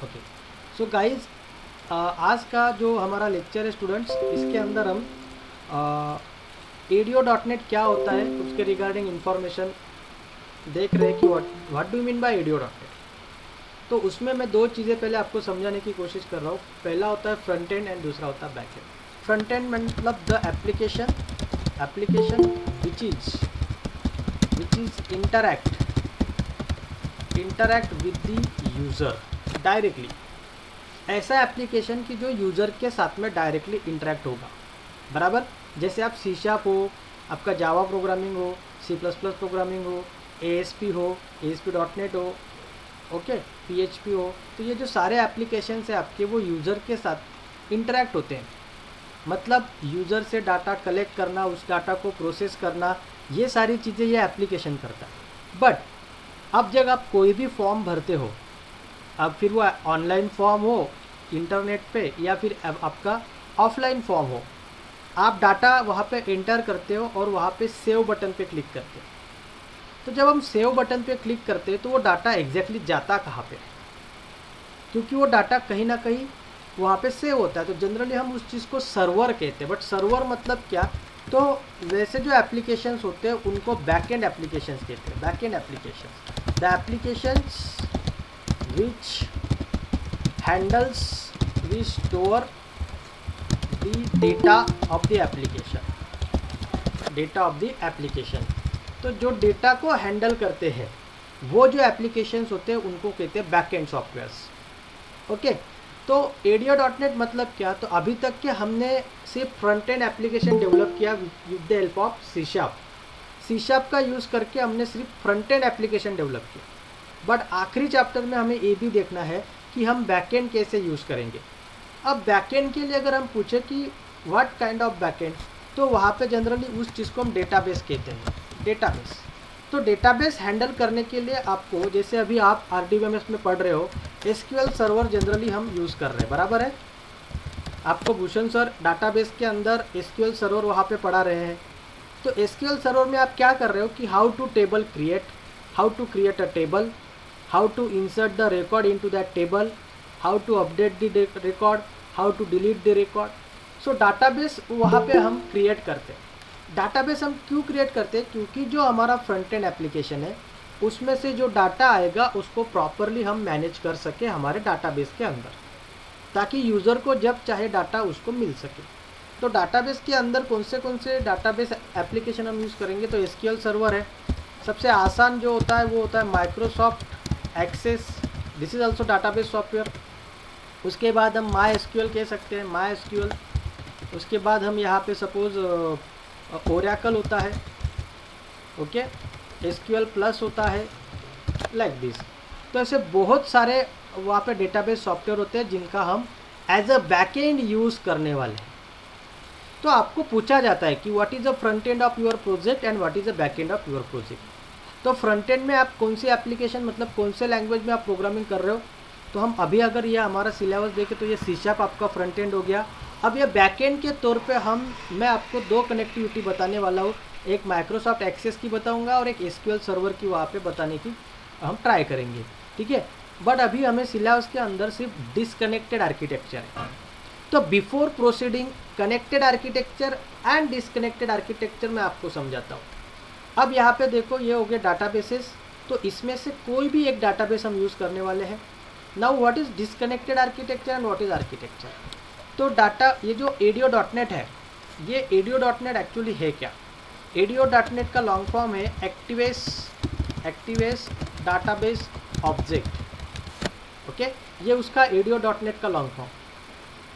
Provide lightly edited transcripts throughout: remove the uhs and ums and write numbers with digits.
Okay, so guys, आज का जो हमारा लेक्चर है स्टूडेंट्स, इसके अंदर हम ADO.NET क्या होता है उसके रिगार्डिंग इंफॉर्मेशन देख रहे हैं कि what do mean by ADO.NET। तो उसमें मैं दो चीज़ें पहले आपको समझाने की कोशिश कर रहा हूँ। पहला होता है फ्रंट एंड एंड दूसरा होता है बैक एंड। फ्रंट एंड मतलब the application which is interact with the user directly. ऐसा एप्लीकेशन की जो यूज़र के साथ में डायरेक्टली इंटरेक्ट होगा, बराबर। जैसे आप C# हो, आपका जावा प्रोग्रामिंग हो, C++ प्रोग्रामिंग हो, ASP हो, ASP.NET हो, ओके, PHP हो, तो ये जो सारे एप्लीकेशन है आपके, वो यूज़र के साथ इंटरेक्ट होते हैं। मतलब यूज़र से डाटा कलेक्ट करना, उस डाटा को प्रोसेस करना, ये सारी चीज़ें ये एप्लीकेशन करता है। बट अब जब आप कोई भी फॉर्म भरते हो, अब फिर वो ऑनलाइन फॉर्म हो इंटरनेट पे या फिर आपका ऑफलाइन फॉर्म हो, आप डाटा वहाँ पे एंटर करते हो और वहाँ पे सेव बटन पे क्लिक करते हो। तो जब हम सेव बटन पे क्लिक करते हैं तो वो डाटा एग्जैक्टली जाता कहाँ पे, क्योंकि वो डाटा कहीं ना कहीं वहाँ पे सेव होता है। तो जनरली हम उस चीज़ को सर्वर कहते हैं। बट सर्वर मतलब क्या, तो वैसे जो एप्लीकेशंस होते हैं उनको बैकएंड एप्लीकेशंस कहते हैं। Backend applications, the applications which handles we store the data of the application। तो जो डेटा को हैंडल करते हैं वो जो एप्लीकेशंस होते हैं उनको कहते हैं बैकएंड सॉफ्टवेयर्स। ओके, तो ADO.NET मतलब क्या, तो अभी तक के हमने सिर्फ फ्रंट एंड एप्लीकेशन डेवलप किया with the help of C# का यूज़ करके हमने सिर्फ फ्रंट एंड एप्लीकेशन डेवलप किया। बट आखिरी चैप्टर में हमें ये भी देखना है कि हम बैकएंड कैसे यूज़ करेंगे। अब बैकएंड के लिए अगर हम पूछे कि व्हाट काइंड ऑफ बैकएंड, तो वहाँ पे जनरली उस चीज़ को हम डेटाबेस कहते हैं। डेटाबेस, तो डेटाबेस हैंडल करने के लिए आपको, जैसे अभी आप RDBMS में पढ़ रहे हो, SQL सर्वर जनरली हम यूज़ कर रहे हैं, बराबर है। आपको भूषण सर डाटाबेस के अंदर SQL सर्वर वहाँ पे पढ़ा रहे हैं। तो SQL सर्वर में आप क्या कर रहे हो कि how to create a table, how to insert the record into that table, how to update the record, how to delete the record। so database वहाँ पे हम क्रिएट करते हैं। डाटाबेस हम क्यों क्रिएट करते हैं, क्योंकि जो हमारा फ्रंट एंड एप्लीकेशन है उसमें से जो डाटा आएगा उसको प्रॉपरली हम मैनेज कर सके हमारे डाटाबेस के अंदर, ताकि यूज़र को जब चाहे डाटा उसको मिल सके। तो डाटाबेस के अंदर कौन से डाटाबेस एप्लीकेशन हम यूज़ करेंगे, तो SQL सर्वर है। सबसे आसान जो होता है वो होता है Microsoft Access, this is also database software. उसके बाद हम MySQL कह सकते हैं, MySQL। उसके बाद हम यहाँ पे सपोज ओरेकल होता है, ओके, SQL प्लस होता है, लाइक दिस। तो ऐसे बहुत सारे वहाँ पे डेटाबेस सॉफ्टवेयर होते हैं जिनका हम एज अ बैकएंड यूज़ करने वाले हैं। तो आपको पूछा जाता है कि what is a front end of your project and what is a back end of your project. तो फ्रंट एंड में आप कौन सी एप्लीकेशन, मतलब कौन से लैंग्वेज में आप प्रोग्रामिंग कर रहे हो। तो हम अभी अगर ये हमारा सिलेबस देखें तो ये C# आपका फ्रंट एंड हो गया। अब ये बैक एंड के तौर पे मैं आपको दो कनेक्टिविटी बताने वाला हूँ, एक माइक्रोसॉफ्ट एक्सेस की बताऊँगा और एक SQL सर्वर की वहाँ पे बताने की हम ट्राई करेंगे, ठीक है। बट अभी हमें सिलेबस के अंदर सिर्फ डिसकनेक्टेड आर्किटेक्चर है। तो before proceeding connected architecture and disconnected architecture मैं आपको समझाता हूँ। अब यहाँ पे देखो, ये हो गए डाटाबेसेस। तो इसमें से कोई भी एक डाटाबेस हम यूज़ करने वाले हैं। Now what is disconnected architecture and what is architecture. तो डाटा, ये जो ADO.NET है, ये ADO.NET एक्चुअली है क्या। ADO.NET का लॉन्ग फॉर्म है एक्टिवेस डाटाबेस ऑब्जेक्ट, ओके। ये उसका ADO.NET का long form.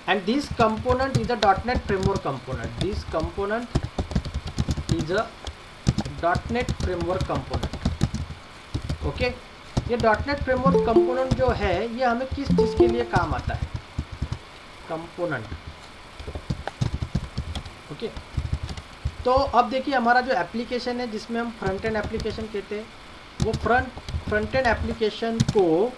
And this component is a .NET framework component. This component is a .NET framework component, okay. ये .NET फ्रेमवर्क कंपोनेंट जो है ये हमें किस चीज़ के लिए काम आता है, कंपोनेंट, ओके। तो अब देखिए, हमारा जो एप्लीकेशन है जिसमें हम फ्रंट एंड एप्लीकेशन कहते हैं, वो फ्रंट एंड एप्लीकेशन को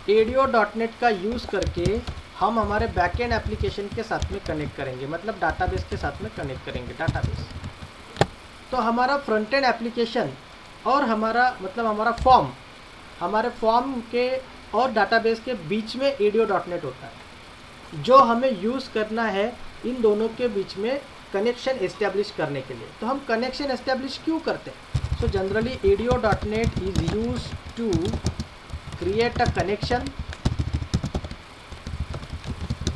ADO.NET का यूज़ करके हम हमारे बैक एंड एप्लीकेशन के साथ में कनेक्ट करेंगे, मतलब डाटाबेस के साथ में कनेक्ट करेंगे, डाटाबेस। तो हमारा फ्रंट एंड एप्लीकेशन और हमारा मतलब हमारा फॉर्म, हमारे फॉर्म के और डाटाबेस के बीच में ADO.NET होता है, जो हमें यूज़ करना है इन दोनों के बीच में कनेक्शन एस्टेब्लिश करने के लिए। तो हम कनेक्शन एस्टेब्लिश क्यों करते हैं? So generally ADO dot net is use to create a connection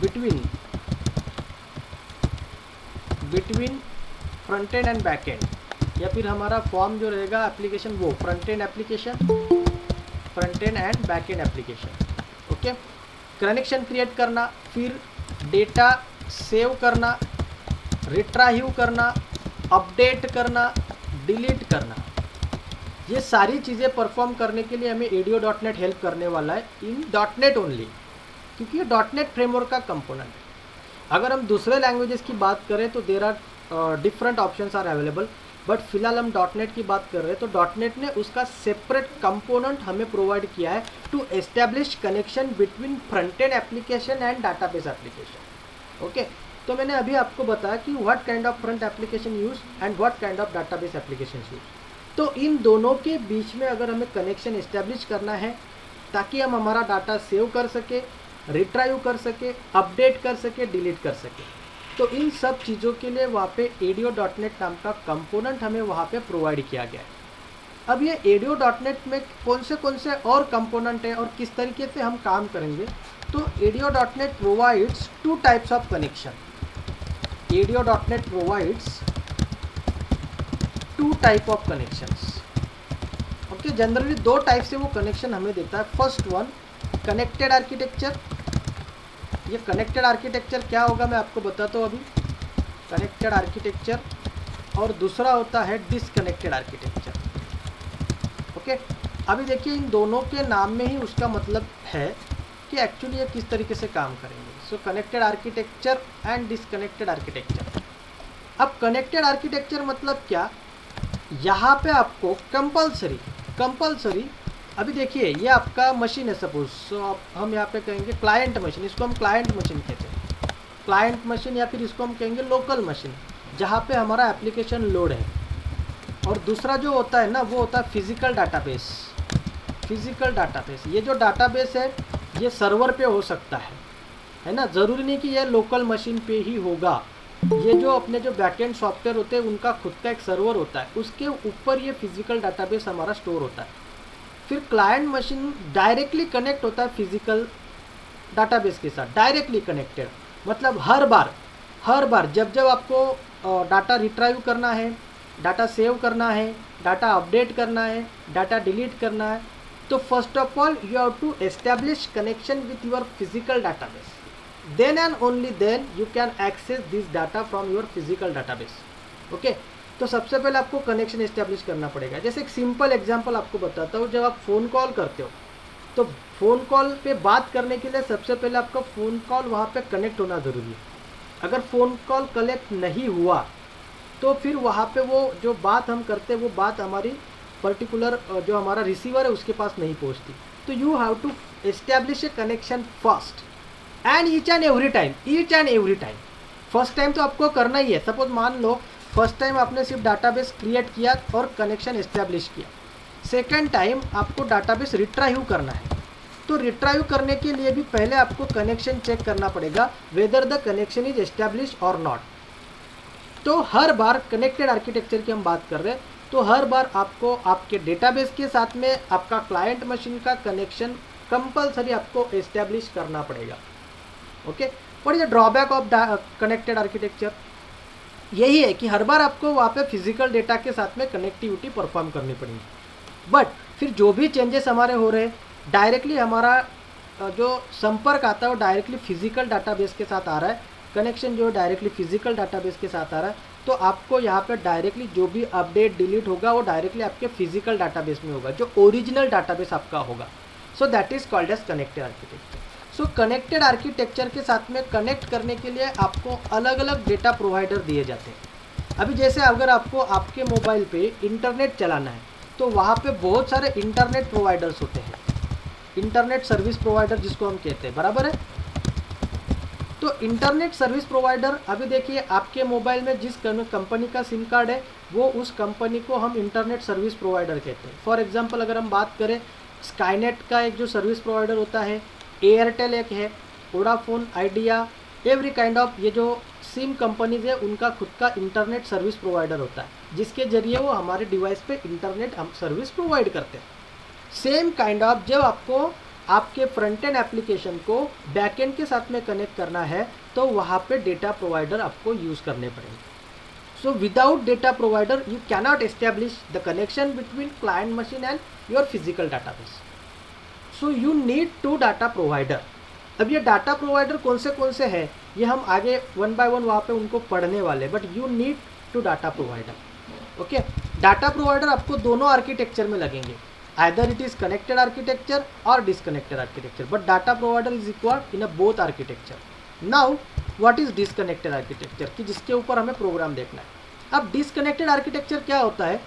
between front end and back end, या फिर हमारा फॉर्म जो रहेगा एप्लीकेशन वो front end application, front end and back end application. Okay, connection create करना, फिर डेटा सेव करना, retrieve करना, अपडेट करना, डिलीट करना, ये सारी चीज़ें परफॉर्म करने के लिए हमें ADO.NET हेल्प करने वाला है इन .NET ओनली, क्योंकि ये .NET फ्रेमवर्क का कंपोनेंट है। अगर हम दूसरे लैंग्वेजेस की बात करें तो there are different options are available, but फिलहाल हम .NET की बात कर रहे हैं तो .NEट ने उसका सेपरेट कंपोनेंट हमें प्रोवाइड किया है to establish connection between front end application and database application. Okay, तो मैंने अभी आपको बताया कि what kind of front application use and what kind of database application use. तो इन दोनों के बीच में अगर हमें कनेक्शन एस्टेब्लिश करना है ताकि हम हमारा डाटा सेव कर सके, रिट्राइव कर सके, अपडेट कर सके, डिलीट कर सके, तो इन सब चीज़ों के लिए वहाँ पे ADO.NET नाम का कंपोनेंट हमें वहाँ पे प्रोवाइड किया गया है। अब ये ADO.NEट में कौन से और कंपोनेंट है और किस तरीके से हम काम करेंगे, तो ADO dot net provides two types of connection. ADO dot net provides two type of connections. Okay, generally दो टाइप से वो कनेक्शन हमें देता है। First one connected architecture. ये कनेक्टेड आर्किटेक्चर क्या होगा मैं आपको बताता हूँ अभी, कनेक्टेड आर्किटेक्चर, और दूसरा होता है डिसकनेक्टेड आर्किटेक्चर। ओके, अभी देखिए इन दोनों के नाम में ही उसका मतलब है कि एक्चुअली ये किस तरीके से काम करेंगे। सो connected architecture and disconnected architecture. अब कनेक्टेड आर्किटेक्चर मतलब क्या, यहाँ पे आपको कंपल्सरी अभी देखिए ये आपका मशीन है सपोज, सो हम यहाँ पे कहेंगे क्लाइंट मशीन, इसको हम क्लाइंट मशीन कहते हैं, क्लाइंट मशीन, या फिर इसको हम कहेंगे लोकल मशीन, जहाँ पे हमारा एप्लीकेशन लोड है। और दूसरा जो होता है ना वो होता है फिजिकल डाटाबेस। फिजिकल डाटाबेस, ये जो डाटाबेस है ये सर्वर पे हो सकता है ना, ज़रूरी नहीं कि ये लोकल मशीन पे ही होगा। ये जो अपने जो बैकएंड सॉफ्टवेयर होते हैं उनका खुद का एक सर्वर होता है, उसके ऊपर ये फिजिकल डाटाबेस हमारा स्टोर होता है। फिर क्लाइंट मशीन डायरेक्टली कनेक्ट होता है फिजिकल डाटाबेस के साथ, डायरेक्टली कनेक्टेड, मतलब हर बार जब आपको डाटा रिट्राइव करना है, डाटा सेव करना है, डाटा अपडेट करना है, डाटा डिलीट करना है, तो first of all you have to establish connection with your physical database, then and only then you can access this data from your physical database। Okay, तो सबसे पहले आपको कनेक्शन एस्टेब्लिश करना पड़ेगा। जैसे एक सिंपल एग्जांपल आपको बताता हूँ, जब आप फ़ोन कॉल करते हो तो फ़ोन कॉल पे बात करने के लिए सबसे पहले आपका फ़ोन कॉल वहाँ पे कनेक्ट होना ज़रूरी है। अगर फ़ोन कॉल कनेक्ट नहीं हुआ तो फिर वहाँ पे वो जो बात हम करते हैं वो बात हमारी पर्टिकुलर जो हमारा रिसीवर है उसके पास नहीं पहुँचती। तो you have to establish a connection first and each and every time. First time तो आपको करना ही है। सपोज मान लो फर्स्ट टाइम आपने सिर्फ डाटाबेस क्रिएट किया और कनेक्शन एस्टेब्लिश किया, सेकंड टाइम आपको डाटाबेस रिट्राइव करना है, तो रिट्राइव करने के लिए भी पहले आपको कनेक्शन चेक करना पड़ेगा whether the connection is establish और नॉट। तो हर बार कनेक्टेड आर्किटेक्चर की हम बात कर रहे हैं, तो हर बार आपको आपके डेटाबेस के साथ में आपका क्लाइंट मशीन का कनेक्शन कंपल्सरी आपको एस्टेब्लिश करना पड़ेगा। Okay, what is the drawback of connected architecture? यही है कि हर बार आपको वहाँ पे फिजिकल डेटा के साथ में कनेक्टिविटी परफॉर्म करनी पड़ेगी, बट फिर जो भी चेंजेस हमारे हो रहे हैं डायरेक्टली हमारा जो संपर्क आता है वो डायरेक्टली फिजिकल डाटाबेस के साथ आ रहा है, कनेक्शन जो डायरेक्टली फिजिकल डाटाबेस के साथ आ रहा है, तो आपको यहाँ पे डायरेक्टली जो भी अपडेट डिलीट होगा वो डायरेक्टली आपके फिजिकल डाटाबेस में होगा, जो ओरिजिनल डाटाबेस आपका होगा। So that is called as connected architecture. So connected architecture के साथ में कनेक्ट करने के लिए आपको अलग अलग डेटा प्रोवाइडर दिए जाते हैं। अभी जैसे अगर आपको आपके मोबाइल पे इंटरनेट चलाना है तो वहाँ पे बहुत सारे इंटरनेट प्रोवाइडर्स होते हैं, इंटरनेट सर्विस प्रोवाइडर जिसको हम कहते हैं, बराबर है। तो इंटरनेट सर्विस प्रोवाइडर, अभी देखिए आपके मोबाइल में जिस कंपनी का सिम कार्ड है वो उस कंपनी को हम इंटरनेट सर्विस प्रोवाइडर कहते हैं। फॉर एग्जांपल अगर हम बात करें स्काईनेट का एक जो सर्विस प्रोवाइडर होता है, एयरटेल एक है, Vodafone, idea, every kind of ये जो सिम कंपनीज है उनका खुद का इंटरनेट सर्विस प्रोवाइडर होता है जिसके जरिए वो हमारे डिवाइस पे इंटरनेट सर्विस प्रोवाइड करते हैं। सेम काइंड ऑफ जब आपको आपके फ्रंट एंड एप्लीकेशन को बैक एंड के साथ में कनेक्ट करना है तो वहाँ पे डेटा प्रोवाइडर आपको यूज़ करने पड़ेंगे। So without data provider you cannot establish the connection between client machine and your physical database. So you need to data provider. अब ये डाटा प्रोवाइडर कौन से हैं ये हम आगे वन बाय वन वहाँ पे उनको पढ़ने वाले, but you need to data provider. Okay, data provider आपको दोनों आर्किटेक्चर में लगेंगे, either it is connected architecture और disconnected architecture, but data provider is required in a both architecture. Now what is disconnected architecture कि जिसके ऊपर हमें programme देखना है। अब डिसकनेक्टेड आर्किटेक्चर क्या होता है?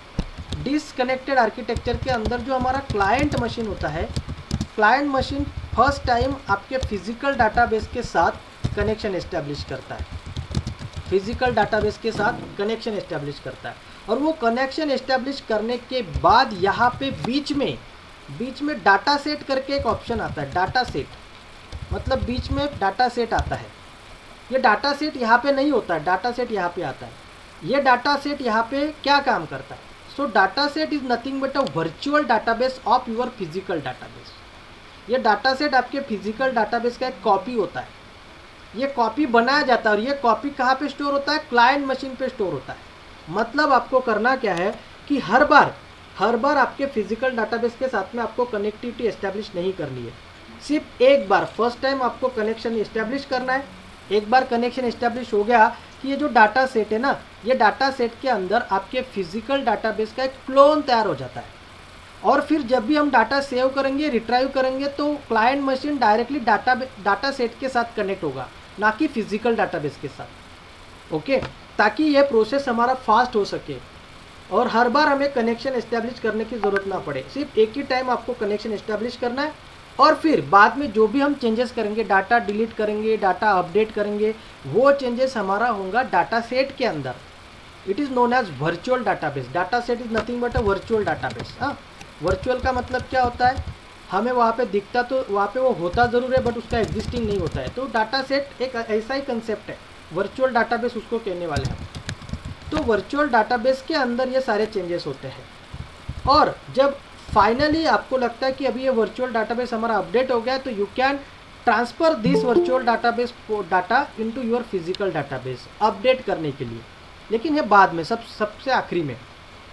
डिसकनेक्टेड आर्किटेक्चर के अंदर जो हमारा क्लाइंट मशीन होता है, क्लाइंट मशीन फर्स्ट टाइम आपके फिजिकल डाटाबेस के साथ कनेक्शन एस्टेब्लिश करता है, फिजिकल डाटाबेस के साथ कनेक्शन एस्टेब्लिश करता है। और वो कनेक्शन एस्टेब्लिश करने के बाद यहाँ पे बीच में डाटा सेट करके एक ऑप्शन आता है। डाटा सेट मतलब बीच में डाटा सेट आता है। ये डाटा सेट यहाँ पे नहीं होता है, डाटा सेट यहाँ पे आता है। ये डाटा सेट यहाँ पे क्या काम करता है? So data set is nothing but a virtual database of your physical database. ये डाटा सेट आपके फिजिकल डाटाबेस का एक कॉपी होता है। ये कॉपी बनाया जाता है और ये कॉपी कहाँ पे स्टोर होता है? क्लाइंट मशीन पे स्टोर होता है। मतलब आपको करना क्या है कि हर बार आपके फिजिकल डाटाबेस के साथ में आपको कनेक्टिविटी एस्टेब्लिश नहीं करनी है। सिर्फ एक बार फर्स्ट टाइम आपको कनेक्शन एस्टेब्लिश करना है। एक बार कनेक्शन एस्टेब्लिश हो गया कि ये जो डाटा सेट है ना, ये डाटा सेट के अंदर आपके फिजिकल डाटाबेस का एक क्लोन तैयार हो जाता है। और फिर जब भी हम डाटा सेव करेंगे, रिट्राइव करेंगे, तो client machine directly data set के साथ कनेक्ट होगा, ना कि फिजिकल डाटाबेस के साथ। ओके, ताकि ये प्रोसेस हमारा फास्ट हो सके और हर बार हमें कनेक्शन एस्टेब्लिश करने की ज़रूरत ना पड़े। सिर्फ एक ही टाइम आपको कनेक्शन एस्टेब्लिश करना है और फिर बाद में जो भी हम चेंजेस करेंगे, डाटा डिलीट करेंगे, डाटा अपडेट करेंगे, वो चेंजेस हमारा होगा डाटा सेट के अंदर। It is known as virtual database. Data set is nothing but a virtual database. हाँ, वर्चुअल का मतलब क्या होता है? हमें वहाँ पे दिखता तो वहाँ पे वो होता ज़रूर है, बट उसका एग्जिस्टिंग नहीं होता है। तो डाटा सेट एक ऐसा ही कंसेप्ट है, वर्चुअल डाटाबेस उसको कहने वाले हैं। तो वर्चुअल डाटाबेस के अंदर ये सारे चेंजेस होते हैं। और जब फाइनली आपको लगता है कि अभी ये वर्चुअल डाटाबेस हमारा अपडेट हो गया, तो you can transfer this virtual database data into your physical database update करने के लिए। लेकिन ये बाद में सबसे आखिरी में।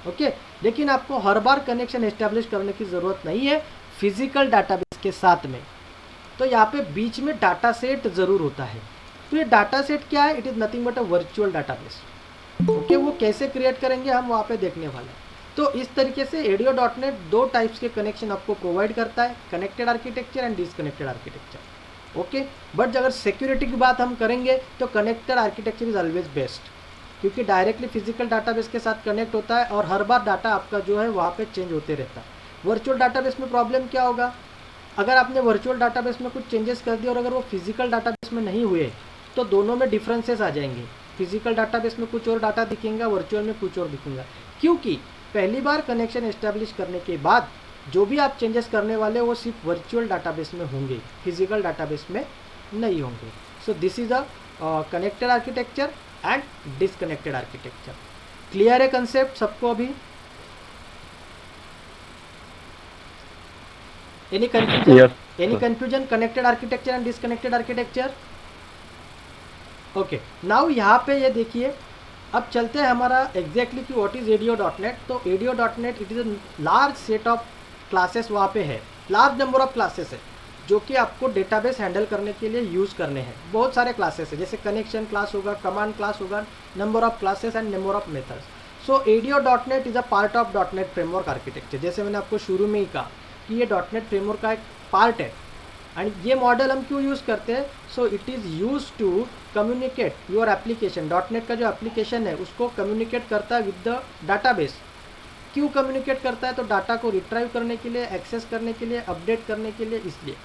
ओके, लेकिन आपको हर बार कनेक्शन एस्टेब्लिश करने की ज़रूरत नहीं है फिजिकल डाटाबेस के साथ में। तो यहाँ पे बीच में डाटा सेट ज़रूर होता है। तो ये डाटा सेट क्या है? It is nothing but a virtual database. Okay, वो कैसे क्रिएट करेंगे हम वहाँ पे देखने वाले हैं। तो इस तरीके से ADIO.NET दो टाइप्स के कनेक्शन आपको प्रोवाइड करता है, connected architecture and disconnected architecture. Okay, but अगर सिक्योरिटी की बात हम करेंगे तो connected architecture is always best, क्योंकि डायरेक्टली फिजिकल डाटाबेस के साथ कनेक्ट होता है और हर बार डाटा आपका जो है वहाँ पे चेंज होते रहता है। वर्चुअल डाटाबेस में प्रॉब्लम क्या होगा? अगर आपने वर्चुअल डाटाबेस में कुछ चेंजेस कर दिए और अगर वो फिजिकल डाटाबेस में नहीं हुए तो दोनों में डिफरेंसेस आ जाएंगे। फिजिकल डाटाबेस में कुछ और डाटा दिखेगा, वर्चुअल में कुछ और दिखेगा, क्योंकि पहली बार कनेक्शन एस्टेब्लिश करने के बाद जो भी आप चेंजेस करने वाले वो सिर्फ वर्चुअल डाटाबेस में होंगे, फिजिकल डाटाबेस में नहीं होंगे। So this is a connected architecture and disconnected architecture. Clear है कंसेप्ट सबको अभी? Any confusion? Any confusion connected architecture and disconnected architecture? Okay, now यहाँ पे ये देखिए, अब चलते हैं हमारा एग्जैक्टली कि व्हाट इज ADIO.NET। तो ADIO.NET it is a large set of classes वहाँ पे है, लार्ज नंबर ऑफ क्लासेस है जो कि आपको डेटाबेस हैंडल करने के लिए यूज़ करने हैं। बहुत सारे क्लासेस है, जैसे कनेक्शन क्लास होगा, कमांड क्लास होगा, number of classes and number of methods. So ADO dot net is a part of .NET framework architecture. जैसे मैंने आपको शुरू में ही कहा कि ये .NET फ्रेमवर्क का एक पार्ट है। एंड ये मॉडल हम क्यों यूज़ करते हैं? So it is use to communicate your application. .NET का जो एप्लीकेशन है उसको कम्युनिकेट करता है विद द डाटाबेस। क्यों कम्युनिकेट करता है? तो डाटा को रिट्राइव करने के लिए, एक्सेस करने के लिए, अपडेट करने के लिए। इसलिए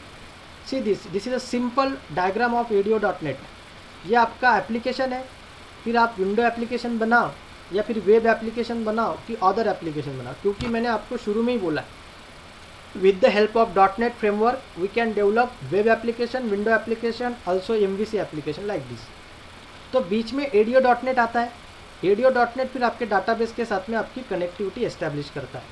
see this is a simple diagram of ADIO.NET। ये आपका एप्लीकेशन है, फिर आप विंडो एप्लीकेशन बनाओ या फिर वेब एप्लीकेशन बनाओ कि अदर एप्लीकेशन बनाओ, क्योंकि मैंने आपको शुरू में ही बोला with the help of .NET framework we can develop web application, window application, also MVC application like this. तो बीच में ADO.NET आता है. ADO.NET फिर आपके डाटाबेस के साथ में आपकी कनेक्टिविटी एस्टेब्लिश करता है.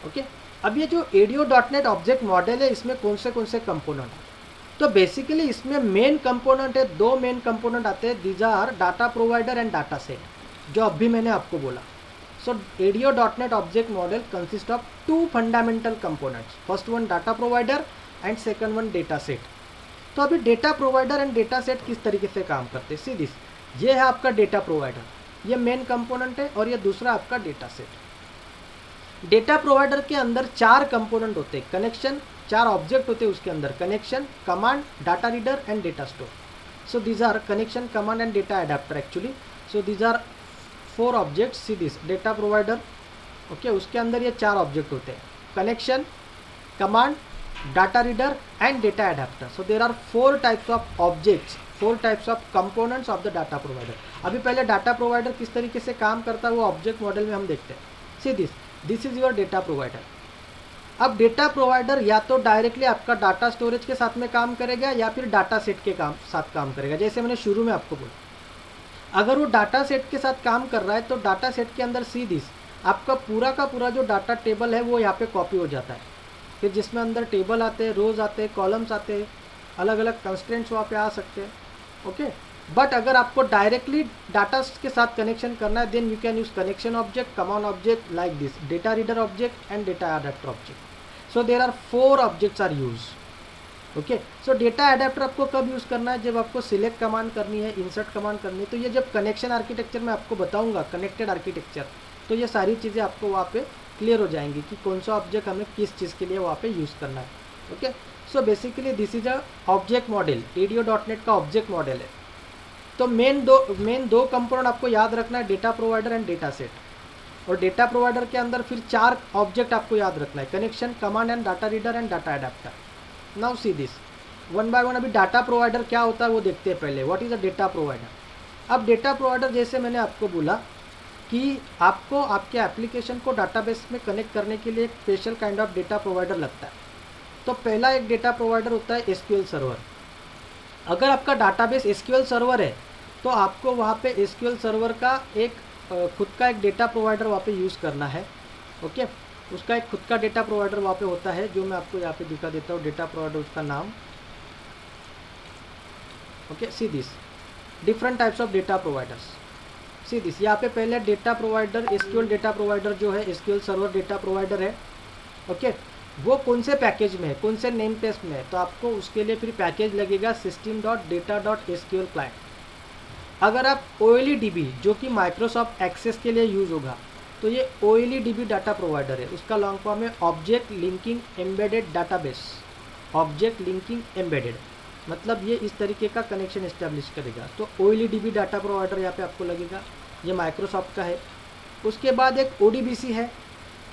ओके, अब ये जो ADO.NEट ऑब्जेक्ट मॉडल है इसमें कौन से कंपोनेंट है? तो बेसिकली इसमें मेन कंपोनेंट है, दो मेन कंपोनेंट आते हैं. These are data provider and data set, जो अभी मैंने आपको बोला. So ADO.NET object model consists of two fundamental components. First one data provider and second one data set. तो अभी data provider and data set किस तरीके से काम करते हैं? सी दिस, ये है आपका डेटा प्रोवाइडर, ये मेन कंपोनेंट है, और ये दूसरा आपका डेटा सेट. डेटा प्रोवाइडर के अंदर 4 कंपोनेंट होते हैं. कनेक्शन, 4 ऑब्जेक्ट होते हैं उसके अंदर. Connection, command, data reader and data store. So these are connection, command and data adapter actually. So these are 4 object. See this data provider. Okay, उसके अंदर ये 4 ऑब्जेक्ट होते हैं. Connection, command, data reader and data adapter. So there are 4 types of objects, 4 types of components of the data provider. अभी पहले data provider किस तरीके से काम करता है वो ऑब्जेक्ट मॉडल में हम देखते हैं. सी this is your data provider. अब डेटा प्रोवाइडर या तो डायरेक्टली आपका डाटा स्टोरेज के साथ में काम करेगा या फिर डाटा सेट के साथ काम करेगा. जैसे मैंने शुरू में आपको बोला, अगर वो डाटा सेट के साथ काम कर रहा है तो डाटा सेट के अंदर सी दिस आपका पूरा का पूरा जो डाटा टेबल है वो यहाँ पे कॉपी हो जाता है. फिर जिसमें अंदर टेबल आते हैं, रोज आते हैं, कॉलम्स आते हैं, अलग अलग कंस्ट्रेंट्स वहाँ पे आ सकते हैं. ओके, बट अगर आपको डायरेक्टली डाटा के साथ कनेक्शन करना है then you can use connection object, command object like this, data reader object and data adapter object. So there are 4 objects are use. Okay, so data adapter आपको कब use करना है? जब आपको सिलेक्ट कमांड करनी है, इंसर्ट कमांड करनी है. तो ये जब कनेक्शन आर्किटेक्चर में आपको बताऊंगा, कनेक्टेड आर्किटेक्चर, तो ये सारी चीज़ें आपको वहाँ पे क्लियर हो जाएंगी कि कौन सा ऑब्जेक्ट हमें किस चीज़ के लिए वहाँ पे यूज़ करना है. Okay, so basically this is a object model. ADO.NET का ऑब्जेक्ट मॉडल है. तो मेन दो कंपोनेंट आपको याद रखना है, data provider and data set. और डेटा प्रोवाइडर के अंदर फिर 4 ऑब्जेक्ट आपको याद रखना है, connection, command and data reader and data adapter. Now see this one by one. अभी डाटा प्रोवाइडर क्या होता है वो देखते हैं पहले. What is a data provider? अब डेटा प्रोवाइडर जैसे मैंने आपको बोला कि आपको आपके एप्लीकेशन को डाटाबेस में कनेक्ट करने के लिए एक special kind of data provider लगता है. तो पहला एक डेटा प्रोवाइडर होता है SQL सर्वर. अगर आपका डाटाबेस SQL सर्वर है तो आपको वहाँ पे SQL सर्वर का एक खुद का एक डेटा प्रोवाइडर वहाँ पे यूज़ करना है. ओके, उसका एक खुद का डेटा प्रोवाइडर वहाँ पे होता है, जो मैं आपको यहाँ पे दिखा देता हूँ. डेटा प्रोवाइडर, उसका नाम. Okay, see this different types of data providers. See this यहाँ पे पहले data provider, SQL data provider जो है, SQL सर्वर डेटा प्रोवाइडर है. ओके, वो कौन से पैकेज में है, कौन से नेम पेज में है? तो आपको उसके लिए फिर पैकेज लगेगा system.data.sql client. अगर आप OLEDB जो कि माइक्रोसॉफ्ट एक्सेस के लिए यूज़ होगा, तो ये OLEDB डाटा प्रोवाइडर है. उसका लॉन्ग फॉर्म है object linking embedded database. Object linking embedded मतलब ये इस तरीके का कनेक्शन इस्टेब्लिश करेगा. तो OLEDB डाटा प्रोवाइडर यहाँ पे आपको लगेगा, ये माइक्रोसॉफ्ट का है. उसके बाद एक ODBC है.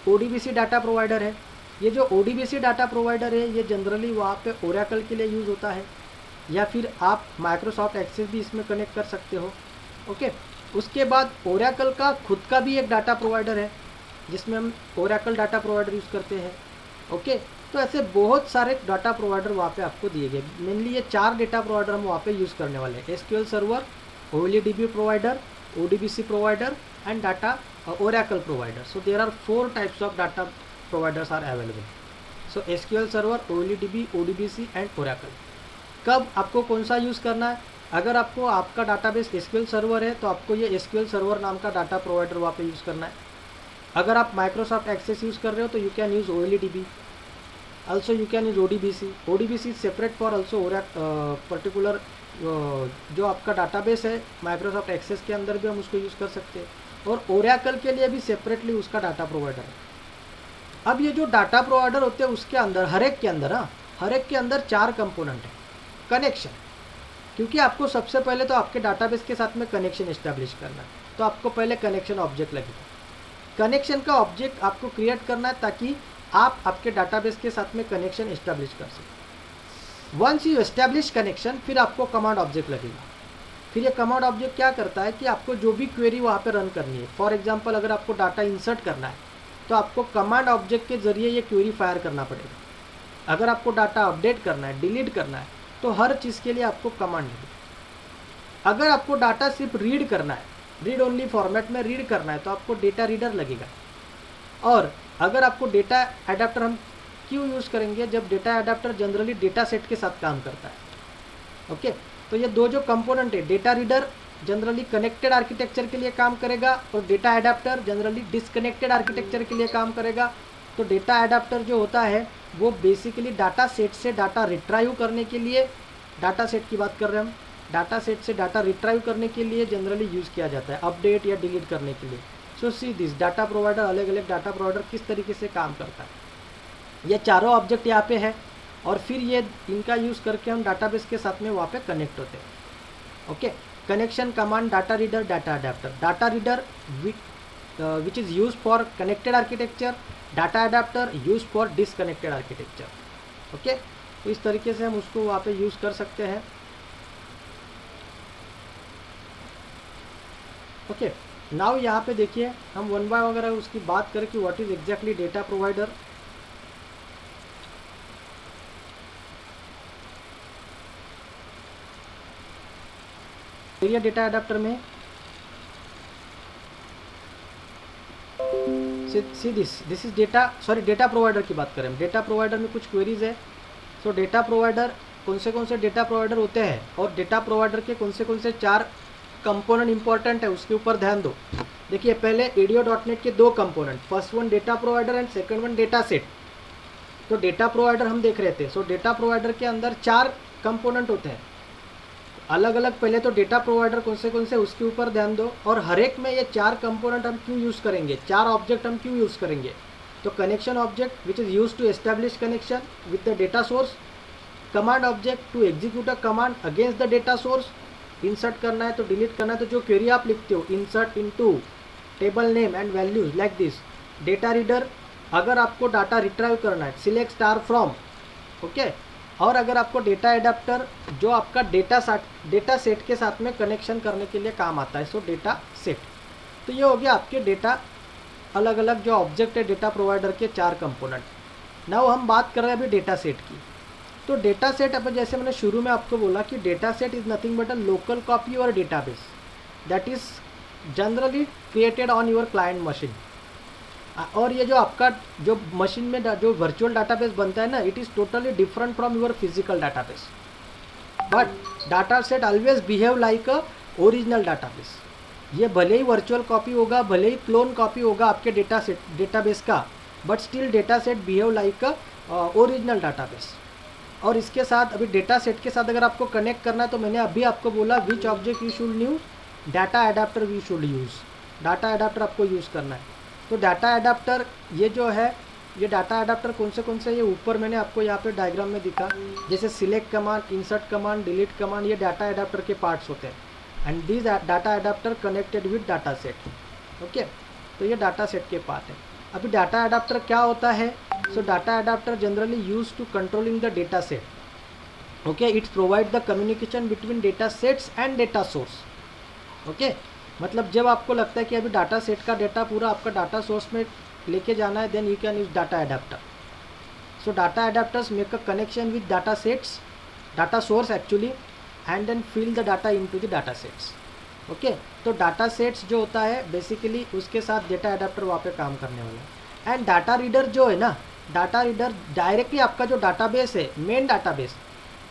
ODBC डाटा प्रोवाइडर है. ये जो ODBC डाटा प्रोवाइडर है ये जनरली वहाँ पे ओरेकल के लिए यूज़ होता है, या फिर आप माइक्रोसॉफ्ट एक्सेस भी इसमें कनेक्ट कर सकते हो. ओके, उसके बाद ओरेकल का खुद का भी एक डाटा प्रोवाइडर है जिसमें हम ओरेकल डाटा प्रोवाइडर यूज़ करते हैं. ओके, तो ऐसे बहुत सारे डाटा प्रोवाइडर वहाँ पे आपको दिए गए. मेनली ये 4 डेटा प्रोवाइडर हम वहाँ पे यूज़ करने वाले हैं. SQL server, OLEDB provider, ODBC provider and data Oracle provider. So there are 4 types of data providers are available. So SQL server, OLEDB, ODBC and Oracle. कब आपको कौन सा यूज़ करना है? अगर आपको आपका डाटाबेस SQL सर्वर है तो आपको ये SQL सर्वर नाम का डाटा प्रोवाइडर वहाँ पे यूज़ करना है. अगर आप माइक्रोसॉफ्ट एक्सेस यूज़ कर रहे हो तो you can use OLEDB. also you can use ODBC is separate for also particular जो आपका डाटाबेस है माइक्रोसॉफ्ट एक्सेस के अंदर भी हम उसको यूज़ कर सकते हैं. और ओरेकल के लिए भी सेपरेटली उसका डाटा प्रोवाइडर है. अब ये जो डाटा प्रोवाइडर होते हैं उसके अंदर हर एक के अंदर 4 कंपोनेंट है. कनेक्शन, क्योंकि आपको सबसे पहले तो आपके डाटाबेस के साथ में कनेक्शन इस्टेब्लिश करना है, तो आपको पहले कनेक्शन ऑब्जेक्ट लगेगा. कनेक्शन का ऑब्जेक्ट आपको क्रिएट करना है ताकि आप आपके डाटाबेस के साथ में कनेक्शन इस्टेब्लिश कर सकें. वंस यू एस्टेब्लिश कनेक्शन, फिर आपको कमांड ऑब्जेक्ट लगेगा. फिर ये कमांड ऑब्जेक्ट क्या करता है कि आपको जो भी क्वेरी वहाँ पे रन करनी है, फॉर एग्जांपल अगर आपको डाटा इंसर्ट करना है तो आपको कमांड ऑब्जेक्ट के जरिए ये क्वेरी फायर करना पड़ेगा. अगर आपको डाटा अपडेट करना है, डिलीट करना है, तो हर चीज़ के लिए आपको कमांड है। अगर आपको डाटा सिर्फ रीड करना है, रीड ओनली फॉर्मेट में रीड करना है, तो आपको डेटा रीडर लगेगा। और अगर आपको डेटा एडाप्टर हम क्यों यूज़ करेंगे, जब data adapter generally data set के साथ काम करता है। ओके, तो ये दो जो कंपोनेंट है, data reader generally connected architecture के लिए काम करेगा और data adapter generally disconnected architecture के लिए काम करेगा। तो डेटा एडाप्टर जो होता है वो बेसिकली डाटा सेट से डाटा रिट्राइव करने के लिए, डाटा सेट की बात कर रहे हैं हम, डाटा सेट से डाटा रिट्राइव करने के लिए जनरली यूज़ किया जाता है, अपडेट या डिलीट करने के लिए। सो सी दिस डाटा प्रोवाइडर, अलग अलग डाटा प्रोवाइडर किस तरीके से काम करता है। ये चारों ऑब्जेक्ट यहाँ पे है और फिर ये इनका यूज़ करके हम डाटाबेस के साथ में वहाँ पे कनेक्ट होते हैं। Okay, connection command data reader, data adapter. Data reader which is use for connected architecture, data adapter use for disconnected architecture. Okay, तो इस तरीके से हम उसको वहाँ पे यूज़ कर सकते हैं। ओके, नाउ यहाँ पे देखिए हम वन बाय वगैरह उसकी बात करें कि what is exactly data provider. Area data adapter में see this is data provider की बात करें। डेटा प्रोवाइडर में कुछ क्वेरीज है। सो डेटा प्रोवाइडर कौन से डेटा प्रोवाइडर होते हैं और डेटा प्रोवाइडर के कौन से चार कंपोनेंट इंपॉर्टेंट है उसके ऊपर ध्यान दो। देखिए पहले ADO.NET के दो component, first one data provider and second one data set. तो डेटा प्रोवाइडर हम देख रहे थे। सो डेटा प्रोवाइडर के अंदर चार कंपोनेंट होते हैं अलग अलग। पहले तो डेटा प्रोवाइडर कौन से उसके ऊपर ध्यान दो, और हर एक में ये चार कंपोनेंट हम क्यों यूज़ करेंगे, चार ऑब्जेक्ट हम क्यों यूज़ करेंगे। तो connection object which is use to establish connection with the data source, command object to execute a command against the data source, insert करना है तो डिलीट करना है तो जो क्वेरी आप लिखते हो, insert into table name and values like this. Data reader, अगर आपको डाटा रिट्राइव करना है, सिलेक्ट स्टार फ्रॉम। ओके, और अगर आपको डेटा एडाप्टर जो आपका डेटा सेट के साथ में कनेक्शन करने के लिए काम आता है, सो डेटा सेट। तो ये हो गया आपके डेटा अलग अलग जो ऑब्जेक्ट है डेटा प्रोवाइडर के चार कंपोनेंट। नाउ हम बात कर रहे हैं अभी डेटा सेट की। तो डेटा सेट, अब जैसे मैंने शुरू में आपको बोला कि data set is nothing but a local copy और database that is generally created on your client machine. और ये जो आपका जो मशीन में जो वर्चुअल डाटाबेस बनता है ना, it is totally different from your physical database, but data set always behave like a original database. ये भले ही वर्चुअल कॉपी होगा, भले ही क्लोन कॉपी होगा आपके डेटाबेस का, but still data set behave like a original database. और इसके साथ अभी डेटा सेट के साथ अगर आपको कनेक्ट करना है तो मैंने अभी आपको बोला which object you should use, data adapter we should use. Data adapter आपको यूज़ करना है। तो डाटा एडाप्टर ये जो है, ये डाटा एडाप्टर कौन से ये ऊपर मैंने आपको यहाँ पे डायग्राम में दिखा, जैसे select command, insert command, delete command, ये डाटा एडाप्टर के पार्ट्स होते हैं। And this data adapter connected with data set. Okay, तो ये डाटा सेट के पार्ट है। अभी डाटा एडाप्टर क्या होता है। So data adapter generally use to controlling the data set. Okay, it's provide the communication between data sets and data source. Okay, मतलब जब आपको लगता है कि अभी डाटा सेट का डेटा पूरा आपका डाटा सोर्स में लेके जाना है, then you can use data adapter. So data adapters make a connection with data sets, data source actually, and then fill the data into the data sets. Okay, तो data sets जो होता है basically उसके साथ data adapter वहाँ पे काम करने वाला है। एंड डाटा रीडर जो है ना, डाटा रीडर डायरेक्टली आपका जो डाटाबेस है, मेन डाटाबेस,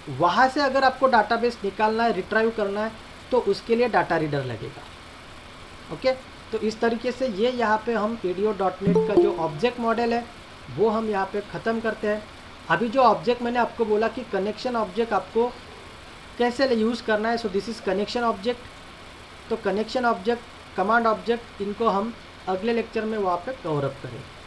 वहाँ से अगर आपको डाटाबेस निकालना है, रिट्राइव करना है, तो उसके लिए डाटा रीडर लगेगा। ओके, तो इस तरीके से ये यहाँ पे हम ADO.NET का जो ऑब्जेक्ट मॉडल है वो हम यहाँ पे ख़त्म करते हैं। अभी जो ऑब्जेक्ट मैंने आपको बोला कि कनेक्शन ऑब्जेक्ट आपको कैसे यूज़ करना है, so this is connection object. तो कनेक्शन ऑब्जेक्ट, कमांड ऑब्जेक्ट, इनको हम अगले लेक्चर में वहाँ पे कवर अप करेंगे।